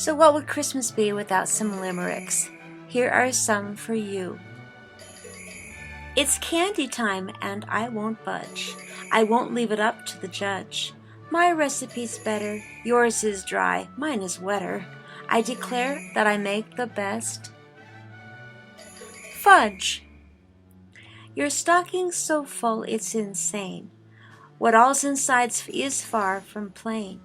So what would Christmas be without some limericks? Here are some for you. It's candy time and I won't budge. I won't leave it up to the judge. My recipe's better, yours is dry, mine is wetter. I declare that I make the best fudge. Your stocking's so full it's insane. What all's inside is far from plain.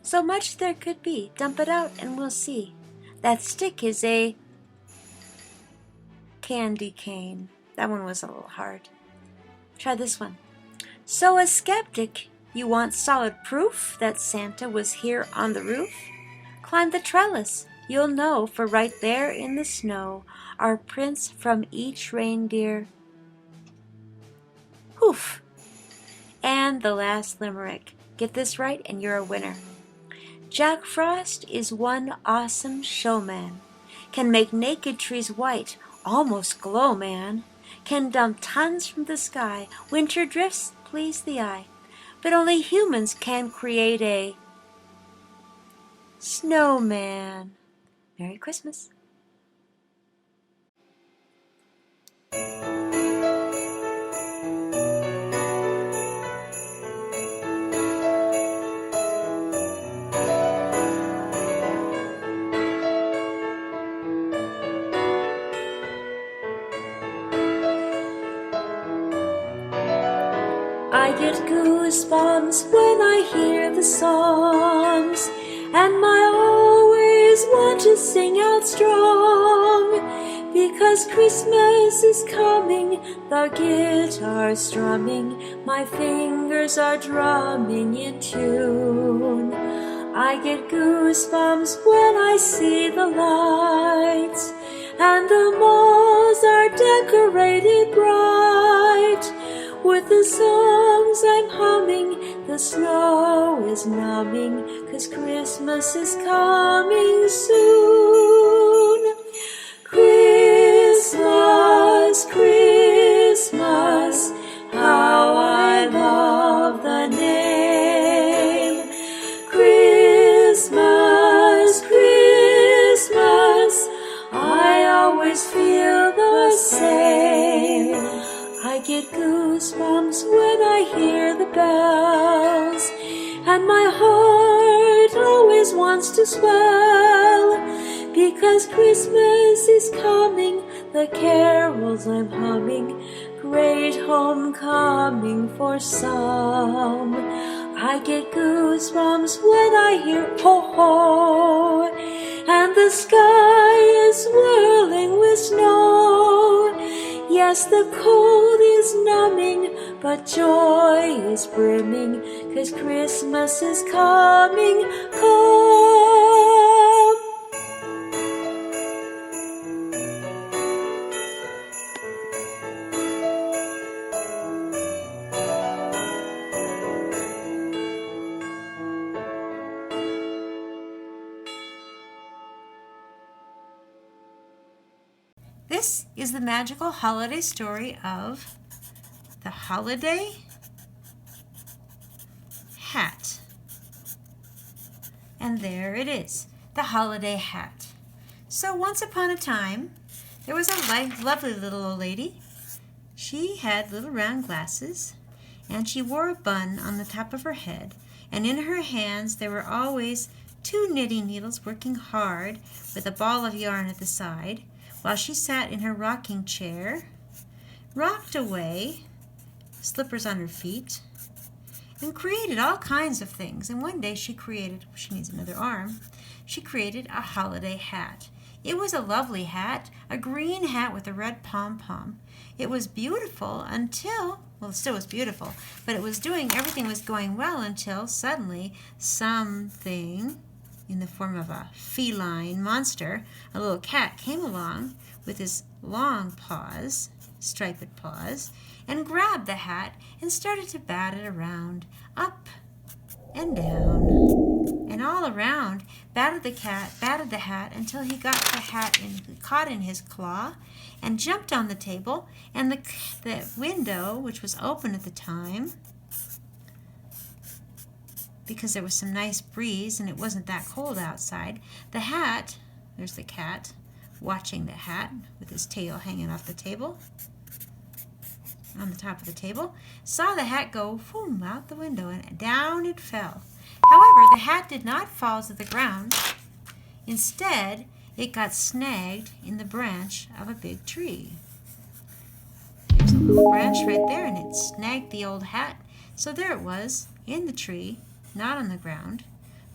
So much there could be, dump it out and we'll see. That stick is a candy cane. That one was a little hard. Try this one. So a skeptic, you want solid proof that Santa was here on the roof? Climb the trellis, you'll know, for right there in the snow are prints from each reindeer. Hoof! And the last limerick. Get this right and you're a winner. Jack Frost is one awesome showman. Can make naked trees white, almost glow, man. Can dump tons from the sky. Winter drifts please the eye. But only humans can create a snowman. Merry Christmas. I get goosebumps when I hear the songs, and I always want to sing out strong, because Christmas is coming, the guitar's strumming, my fingers are drumming in tune. I get goosebumps when I see the lights, and the malls are decorated bright. With the songs I'm humming, the snow is numbing, 'cause Christmas is coming soon. Christmas, Christmas, how I love the name. Christmas, Christmas, I always feel the same. I get goosebumps when I hear the bells, and my heart always wants to swell, because Christmas is coming, the carols I'm humming, great homecoming for some. I get goosebumps when I hear ho-ho, and the sky is swirling with snow. Yes, the cold is numbing, but joy is brimming, 'cause Christmas is coming, come. This is the magical holiday story of the holiday hat. And there it is, the holiday hat. So once upon a time, there was a lovely little old lady. She had little round glasses, and she wore a bun on the top of her head, and in her hands there were always 2 knitting needles working hard with a ball of yarn at the side, while she sat in her rocking chair, rocked away, slippers on her feet, and created all kinds of things. And one day she needs another arm, she created a holiday hat. It was a lovely hat, a green hat with a red pom-pom. It was beautiful until, well, it still was beautiful, but everything was going well until suddenly something in the form of a feline monster, a little cat, came along with his long paws, striped paws, and grabbed the hat and started to bat it around, up and down, and all around, batted the hat until he got the hat caught in his claw and jumped on the table, and the window, which was open at the time, because there was some nice breeze and it wasn't that cold outside. The hat, there's the cat watching the hat with his tail hanging off the table, on the top of the table, saw the hat go boom, out the window, and down it fell. However, the hat did not fall to the ground. Instead, it got snagged in the branch of a big tree. There's a little branch right there, and it snagged the old hat. So there it was, in the tree, not on the ground,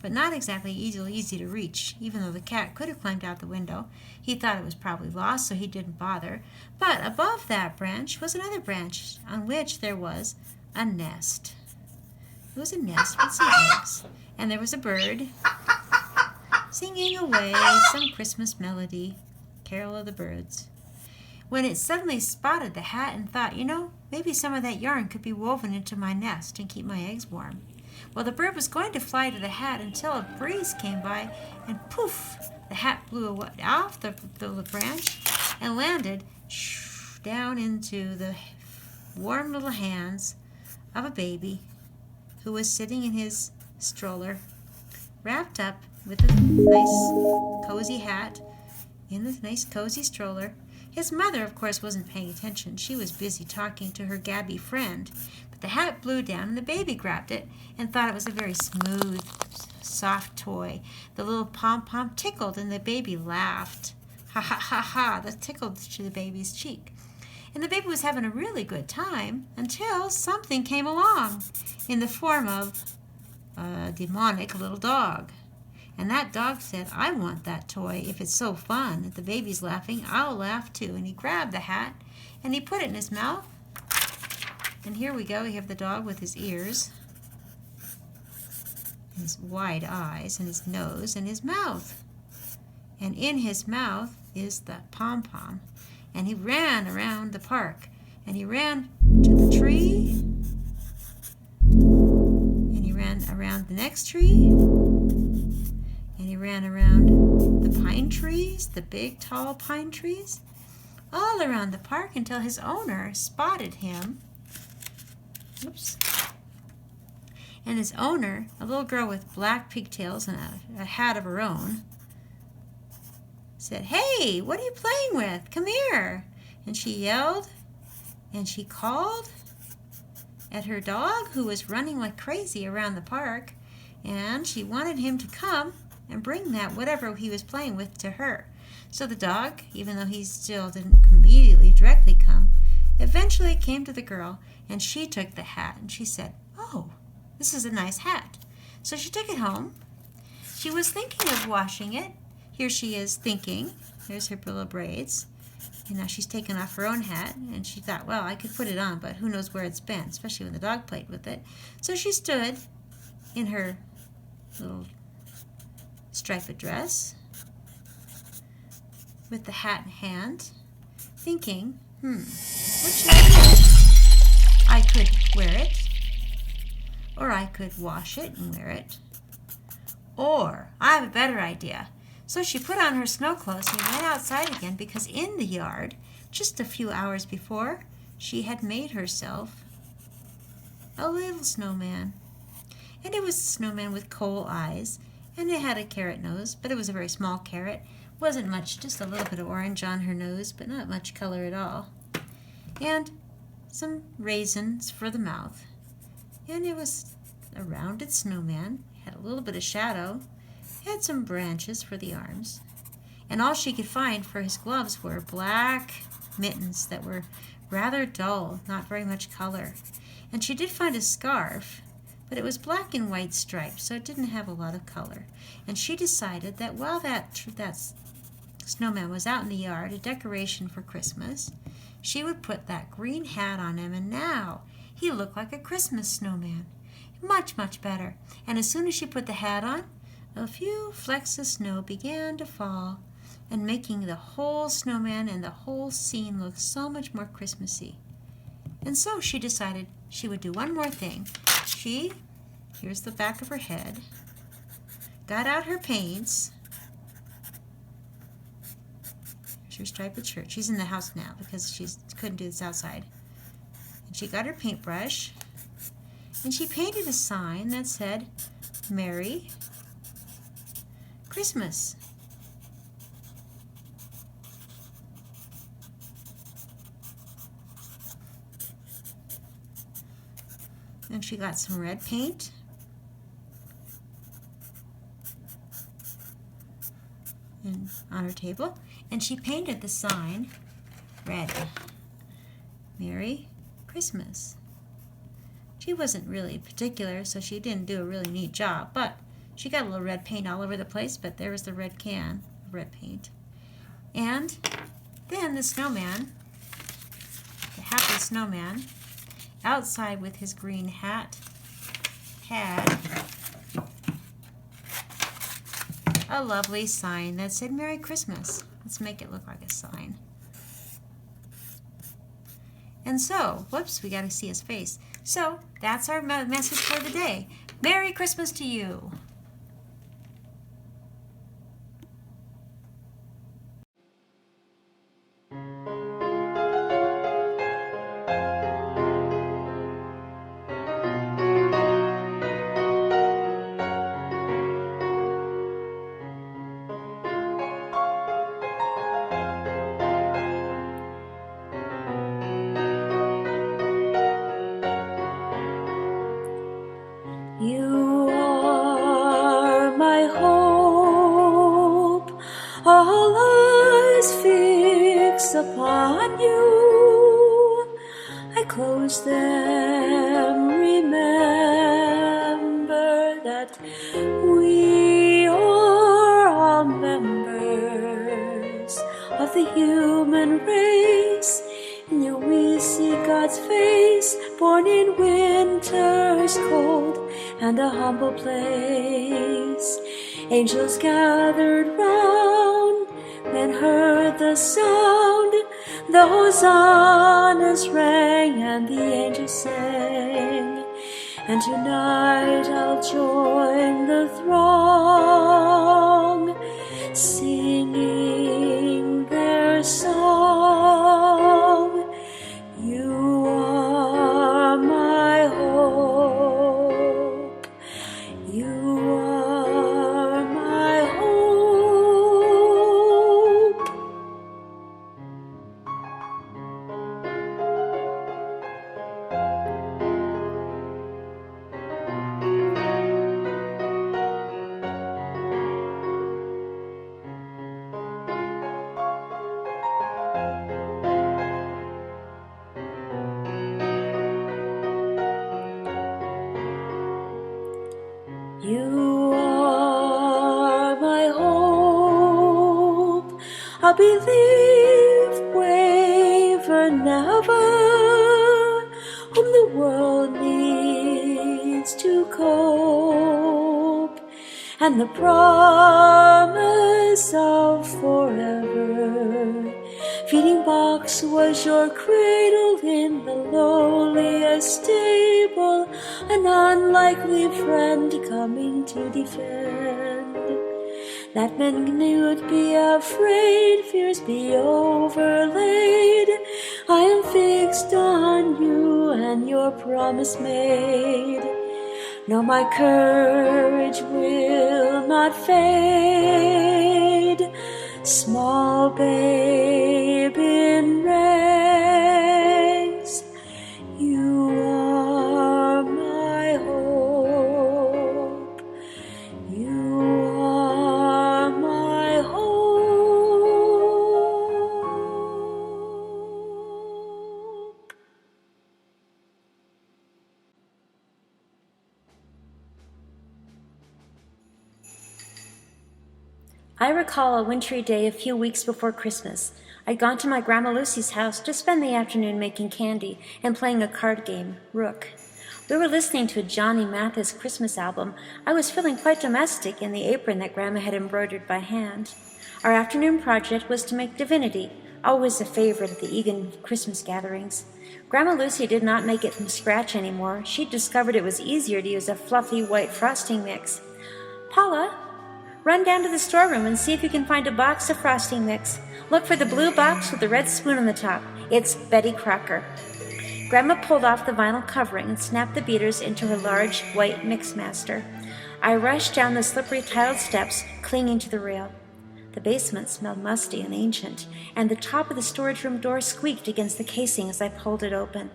but not exactly easy to reach, even though the cat could have climbed out the window. He thought it was probably lost, so he didn't bother. But above that branch was another branch on which there was a nest. It was a nest with some eggs, and there was a bird singing away some Christmas melody, Carol of the Birds, when it suddenly spotted the hat and thought, maybe some of that yarn could be woven into my nest and keep my eggs warm. Well, the bird was going to fly to the hat until a breeze came by, and poof, the hat blew off the branch and landed down into the warm little hands of a baby who was sitting in his stroller, wrapped up with a nice cozy hat in the nice cozy stroller. His mother, of course, wasn't paying attention. She was busy talking to her Gabby friend. But the hat blew down, and the baby grabbed it and thought it was a very smooth, soft toy. The little pom-pom tickled, and the baby laughed. Ha, ha, ha, ha. That tickled to the baby's cheek. And the baby was having a really good time until something came along in the form of a demonic little dog. And that dog said, I want that toy. If it's so fun that the baby's laughing, I'll laugh too. And he grabbed the hat and he put it in his mouth. And here we go. We have the dog with his ears, his wide eyes, and his nose, and his mouth. And in his mouth is the pom-pom. And he ran around the park. And he ran to the tree. And he ran around the next tree. And he ran around the pine trees, the big, tall pine trees, all around the park until his owner spotted him. Oops. And his owner, a little girl with black pigtails and a hat of her own, said, Hey, what are you playing with? Come here. And she yelled and she called at her dog, who was running like crazy around the park, and she wanted him to come and bring that whatever he was playing with to her. So the dog, even though he still didn't immediately directly come, eventually came to the girl, and she took the hat, and she said, Oh, this is a nice hat. So she took it home. She was thinking of washing it. Here she is thinking. There's her little braids. And now she's taken off her own hat, and she thought, well, I could put it on, but who knows where it's been, especially when the dog played with it. So she stood in her little striped dress with the hat in hand, thinking, what should I do? I could wear it, or I could wash it and wear it, or I have a better idea. So she put on her snow clothes and went outside again, because in the yard, just a few hours before, she had made herself a little snowman. And it was a snowman with coal eyes, and it had a carrot nose, but it was a very small carrot. Wasn't much, just a little bit of orange on her nose, but not much color at all. And some raisins for the mouth. And it was a rounded snowman, had a little bit of shadow, had some branches for the arms. And all she could find for his gloves were black mittens that were rather dull, not very much color. And she did find a scarf, but it was black and white stripes, so it didn't have a lot of color. And she decided that while that snowman was out in the yard, a decoration for Christmas, she would put that green hat on him, and now he looked like a Christmas snowman. Much, much better. And as soon as she put the hat on, a few flecks of snow began to fall, and making the whole snowman and the whole scene look so much more Christmassy. And so she decided she would do one more thing. Here's the back of her head, got out her paints. Here's her striped shirt. She's in the house now because she couldn't do this outside. And she got her paintbrush, and she painted a sign that said, Merry Christmas. And she got some red paint. And on her table. And she painted the sign red. Merry Christmas. She wasn't really particular, so she didn't do a really neat job, but she got a little red paint all over the place, but there was the red can of red paint. And then the snowman, the happy snowman, outside with his green hat, had a lovely sign that said Merry Christmas. Let's make it look like a sign. And so, whoops, we got to see his face. So, that's our message for the day. Merry Christmas to you. You are my hope, all eyes fix upon you. I close them, remember that we are all members of the human race. In you we see God's face, born in winter's cold and a humble place. Angels gathered round, men heard the sound, the hosannas rang and the angels sang. And tonight I'll join the throng, singing their song. You are my hope. You are my hope. You are my hope. I'll believe, waver never, whom the world needs to cope, and the promise of forever. Feeding box was your cradle in the lowliest stable, an unlikely friend coming to defend. That men would be afraid, fears be overlaid. I am fixed on you and your promise made. No, my courage will not fade. Small babe in rags, you are my hope. You are my hope. I recall a wintry day a few weeks before Christmas. I'd gone to my Grandma Lucy's house to spend the afternoon making candy and playing a card game, Rook. We were listening to a Johnny Mathis Christmas album. I was feeling quite domestic in the apron that Grandma had embroidered by hand. Our afternoon project was to make divinity, always a favorite at the Egan Christmas gatherings. Grandma Lucy did not make it from scratch anymore. She'd discovered it was easier to use a fluffy white frosting mix. Paula, run down to the storeroom and see if you can find a box of frosting mix. Look for the blue box with the red spoon on the top. It's Betty Crocker. Grandma pulled off the vinyl covering and snapped the beaters into her large white mix master. I rushed down the slippery tiled steps, clinging to the rail. The basement smelled musty and ancient, and the top of the storage room door squeaked against the casing as I pulled it open.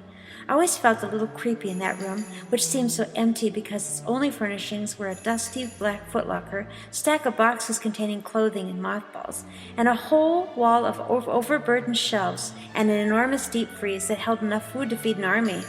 I always felt a little creepy in that room, which seemed so empty because its only furnishings were a dusty black footlocker, stack of boxes containing clothing and mothballs, and a whole wall of overburdened shelves and an enormous deep freeze that held enough food to feed an army.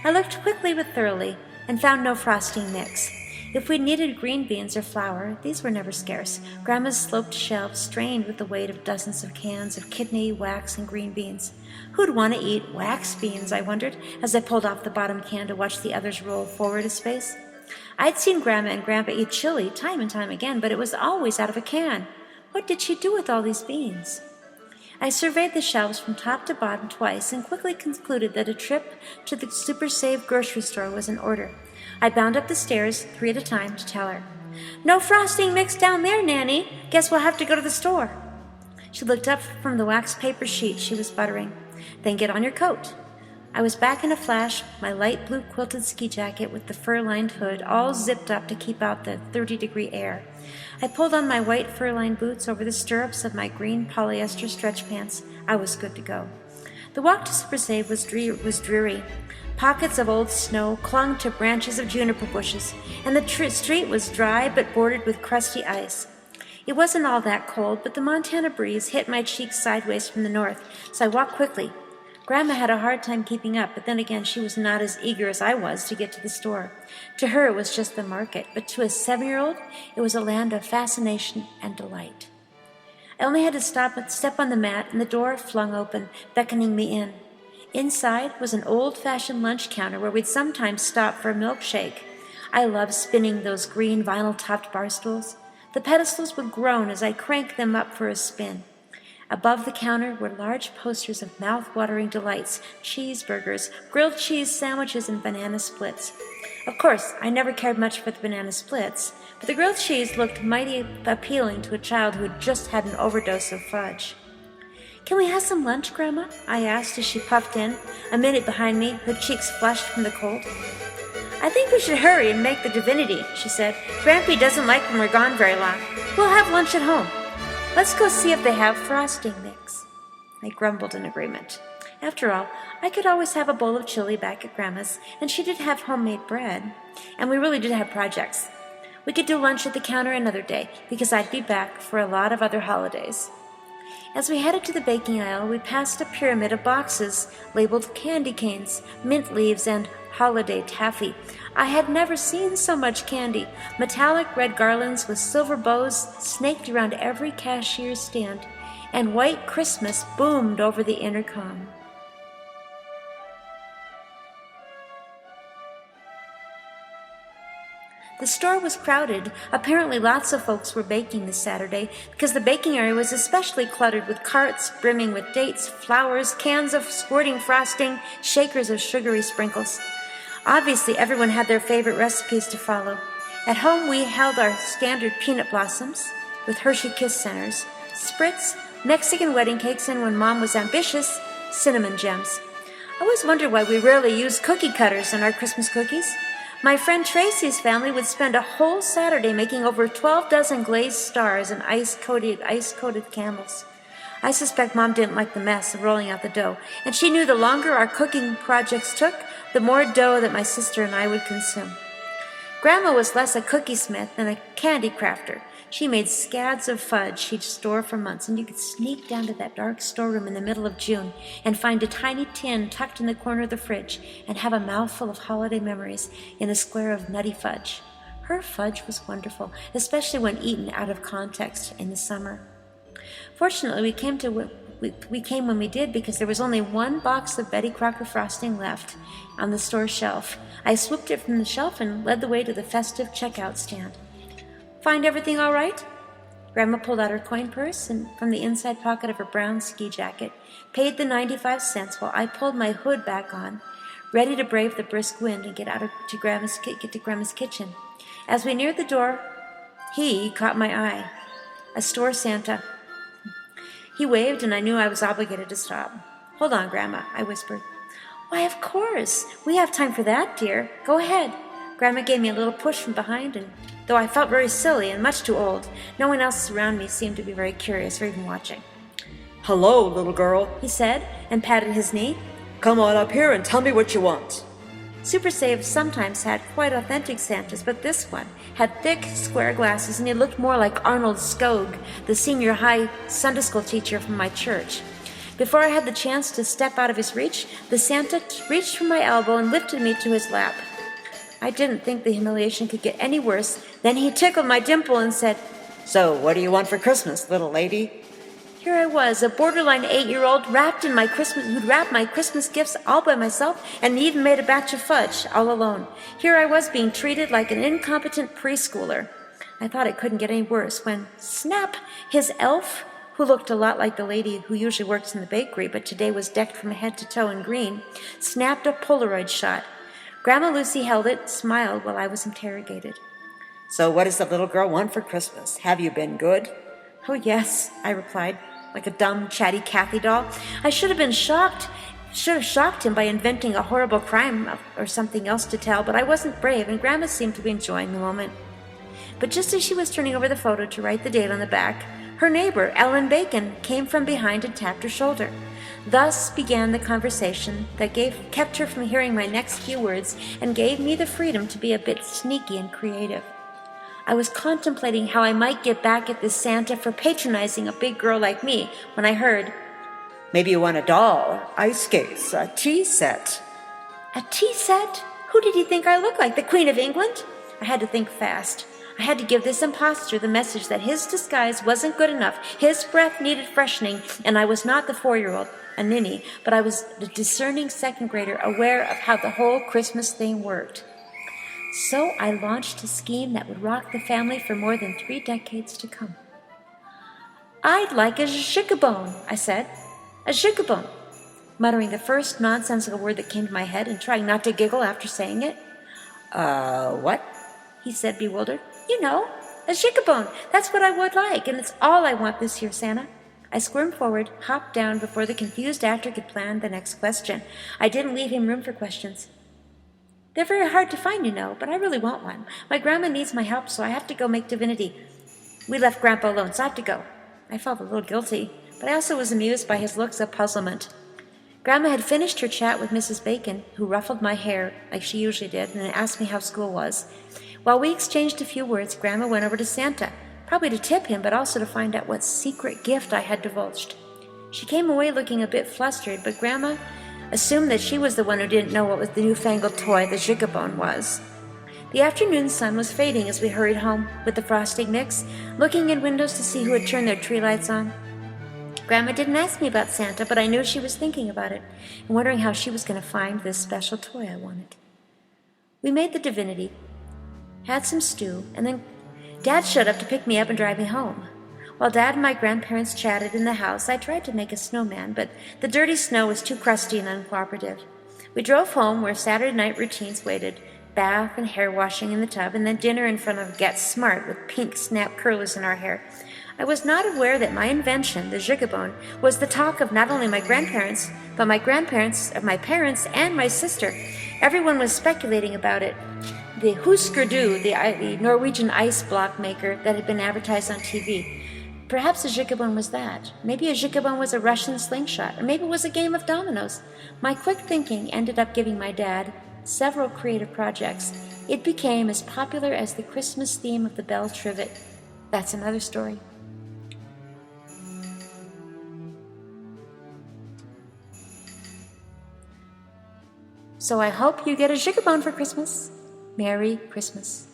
I looked quickly but thoroughly and found no frosting mix. If we needed green beans or flour, these were never scarce. Grandma's sloped shelves strained with the weight of dozens of cans of kidney, wax, and green beans. Who'd want to eat wax beans, I wondered, as I pulled off the bottom can to watch the others roll forward a space. I'd seen Grandma and Grandpa eat chili time and time again, but it was always out of a can. What did she do with all these beans? I surveyed the shelves from top to bottom twice and quickly concluded that a trip to the Super Save grocery store was in order. I bound up the stairs 3 at a time to tell her. "No frosting mix down there, Nanny. Guess we'll have to go to the store." She looked up from the wax paper sheet she was buttering. "Then get on your coat." I was back in a flash, my light blue quilted ski jacket with the fur-lined hood all zipped up to keep out the 30-degree air. I pulled on my white fur-lined boots over the stirrups of my green polyester stretch pants. I was good to go. The walk to Super Save was dreary. Pockets of old snow clung to branches of juniper bushes, and the street was dry but bordered with crusty ice. It wasn't all that cold, but the Montana breeze hit my cheeks sideways from the north, so I walked quickly. Grandma had a hard time keeping up, but then again she was not as eager as I was to get to the store. To her it was just the market, but to a 7-year-old it was a land of fascination and delight. I only had to step on the mat, and the door flung open, beckoning me in. Inside was an old-fashioned lunch counter where we'd sometimes stop for a milkshake. I loved spinning those green vinyl-topped bar stools. The pedestals would groan as I cranked them up for a spin. Above the counter were large posters of mouth-watering delights, cheeseburgers, grilled cheese sandwiches, and banana splits. Of course, I never cared much for the banana splits, but the grilled cheese looked mighty appealing to a child who had just had an overdose of fudge. "Can we have some lunch, Grandma?" I asked as she puffed in, a minute behind me, her cheeks flushed from the cold. "I think we should hurry and make the divinity," she said. "Grampy doesn't like when we're gone very long. We'll have lunch at home. Let's go see if they have frosting mix." I grumbled in agreement. After all, I could always have a bowl of chili back at Grandma's, and she did have homemade bread. And we really did have projects. We could do lunch at the counter another day, because I'd be back for a lot of other holidays. As we headed to the baking aisle, we passed a pyramid of boxes labeled candy canes, mint leaves, and holiday taffy. I had never seen so much candy. Metallic red garlands with silver bows snaked around every cashier's stand, and White Christmas boomed over the intercom. The store was crowded. Apparently lots of folks were baking this Saturday because the baking area was especially cluttered with carts brimming with dates, flowers, cans of squirting frosting, shakers of sugary sprinkles. Obviously, everyone had their favorite recipes to follow. At home, we held our standard peanut blossoms with Hershey Kiss centers, spritz, Mexican wedding cakes, and when Mom was ambitious, cinnamon gems. I always wondered why we rarely used cookie cutters in our Christmas cookies. My friend Tracy's family would spend a whole Saturday making over 12 dozen glazed stars and ice-coated candles. I suspect Mom didn't like the mess of rolling out the dough, and she knew the longer our cooking projects took, the more dough that my sister and I would consume. Grandma was less a cookie smith than a candy crafter. She made scads of fudge she'd store for months, and you could sneak down to that dark storeroom in the middle of June and find a tiny tin tucked in the corner of the fridge and have a mouthful of holiday memories in a square of nutty fudge. Her fudge was wonderful, especially when eaten out of context in the summer. Fortunately, we came when we did because there was only one box of Betty Crocker frosting left on the store shelf. I swooped it from the shelf and led the way to the festive checkout stand. "Find everything all right?" Grandma pulled out her coin purse and from the inside pocket of her brown ski jacket, paid the 95 cents while I pulled my hood back on, ready to brave the brisk wind and get to Grandma's kitchen. As we neared the door, he caught my eye. A store Santa. He waved, and I knew I was obligated to stop. "Hold on, Grandma," I whispered. "Why, of course. We have time for that, dear. Go ahead." Grandma gave me a little push from behind, and though I felt very silly and much too old, no one else around me seemed to be very curious or even watching. "Hello, little girl," he said, and patted his knee. "Come on up here and tell me what you want." Super Save sometimes had quite authentic Santas, but this one had thick, square glasses, and he looked more like Arnold Skog, the senior high Sunday school teacher from my church. Before I had the chance to step out of his reach, the Santa reached for my elbow and lifted me to his lap. I didn't think the humiliation could get any worse. Then he tickled my dimple and said, "So, what do you want for Christmas, little lady?" Here I was, a borderline 8-year-old, who'd wrapped my Christmas gifts all by myself and even made a batch of fudge all alone. Here I was being treated like an incompetent preschooler. I thought it couldn't get any worse when, snap, his elf, who looked a lot like the lady who usually works in the bakery but today was decked from head to toe in green, snapped a Polaroid shot. Grandma Lucy held it, smiled while I was interrogated. "So what does the little girl want for Christmas? Have you been good?" "Oh, yes," I replied, like a dumb, chatty Kathy doll. I should have shocked him by inventing a horrible crime or something else to tell, but I wasn't brave, and Grandma seemed to be enjoying the moment. But just as she was turning over the photo to write the date on the back, her neighbor, Ellen Bacon, came from behind and tapped her shoulder. Thus began the conversation that kept her from hearing my next few words and gave me the freedom to be a bit sneaky and creative. I was contemplating how I might get back at this Santa for patronizing a big girl like me when I heard, "Maybe you want a doll, ice skates, a tea set." "A tea set? Who did he think I looked like, the Queen of England?" I had to think fast. I had to give this imposter the message that his disguise wasn't good enough, his breath needed freshening, and I was not the 4-year-old, a ninny, but I was the discerning second grader aware of how the whole Christmas thing worked. So I launched a scheme that would rock the family for more than 3 decades to come. "I'd like a jicabone," I said. "A jicabone," muttering the first nonsensical word that came to my head and trying not to giggle after saying it. What?" he said, bewildered. "You know, a jicabone. That's what I would like, and it's all I want this year, Santa." I squirmed forward, hopped down before the confused actor could plan the next question. I didn't leave him room for questions. "They're very hard to find, you know, but I really want one. My grandma needs my help, so I have to go make divinity. We left Grandpa alone, so I have to go." I felt a little guilty, but I also was amused by his looks of puzzlement. Grandma had finished her chat with Mrs. Bacon, who ruffled my hair like she usually did and asked me how school was. While we exchanged a few words, Grandma went over to Santa, probably to tip him, but also to find out what secret gift I had divulged. She came away looking a bit flustered, but Grandma assumed that she was the one who didn't know what was the newfangled toy the jicabone was. The afternoon sun was fading as we hurried home with the frosting mix, looking in windows to see who had turned their tree lights on. Grandma didn't ask me about Santa, but I knew she was thinking about it and wondering how she was going to find this special toy I wanted. We made the divinity, had some stew, and then Dad showed up to pick me up and drive me home. While Dad and my grandparents chatted in the house, I tried to make a snowman, but the dirty snow was too crusty and uncooperative. We drove home where Saturday night routines waited, bath and hair washing in the tub, and then dinner in front of Get Smart with pink snap curlers in our hair. I was not aware that my invention, the jicabone, was the talk of not only my grandparents, but my parents, and my sister. Everyone was speculating about it. The Huskerdu, the Norwegian ice block maker that had been advertised on TV. Perhaps a jicabone was that. Maybe a jicabone was a Russian slingshot, or maybe it was a game of dominoes. My quick thinking ended up giving my dad several creative projects. It became as popular as the Christmas theme of the Bell Trivet. That's another story. So I hope you get a jicabone for Christmas. Merry Christmas.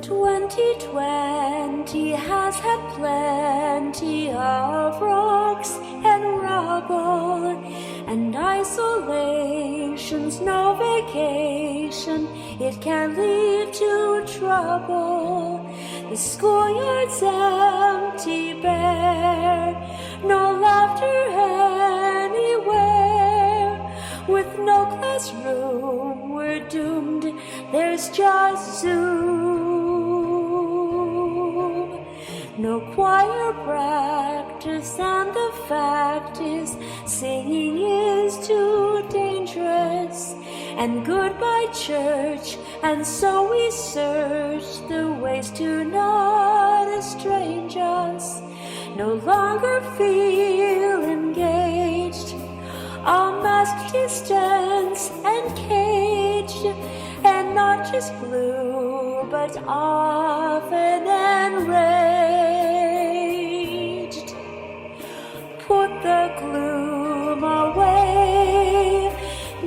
2020 has had plenty of rocks and rubble, and isolation's no vacation, it can lead to trouble. The schoolyard's empty, bare, no laughter anywhere. With no classroom, we're doomed, there's just Zoom. No choir practice, and the fact is, singing is too dangerous. And goodbye church, and so we search the ways to not estrange us. No longer feel engaged, all masked, distance, and caged, and not just blue, but often enraged. Put the gloom away,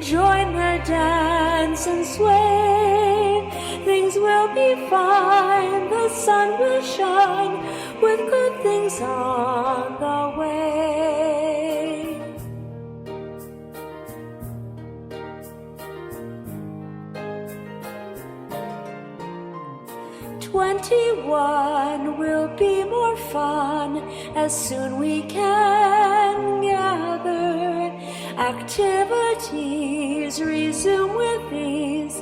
join the dance and sway. Things will be fine, the sun will shine, with good things on the way. 21 will be more fun as soon we can gather. Activities resume with ease,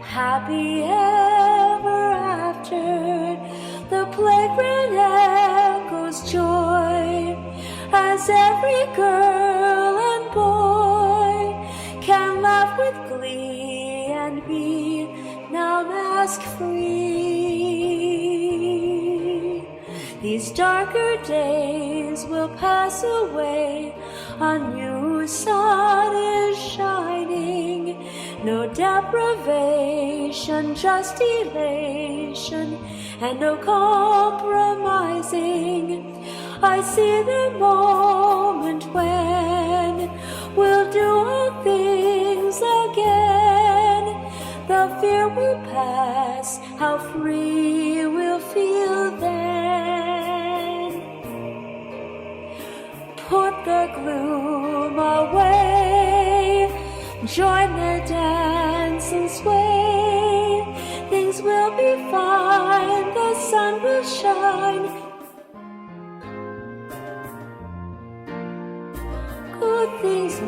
happy ever after. The playground echoes joy as every girl and boy can laugh with glee and be now mask-free. These darker days will pass away, a new sun is shining. No deprivation, just elation, and no compromising. I see the moment when we'll do all things again. The fear will pass, how free we'll feel then. Put the gloom away, join the dance and sway. Things will be fine, the sun will shine. Good things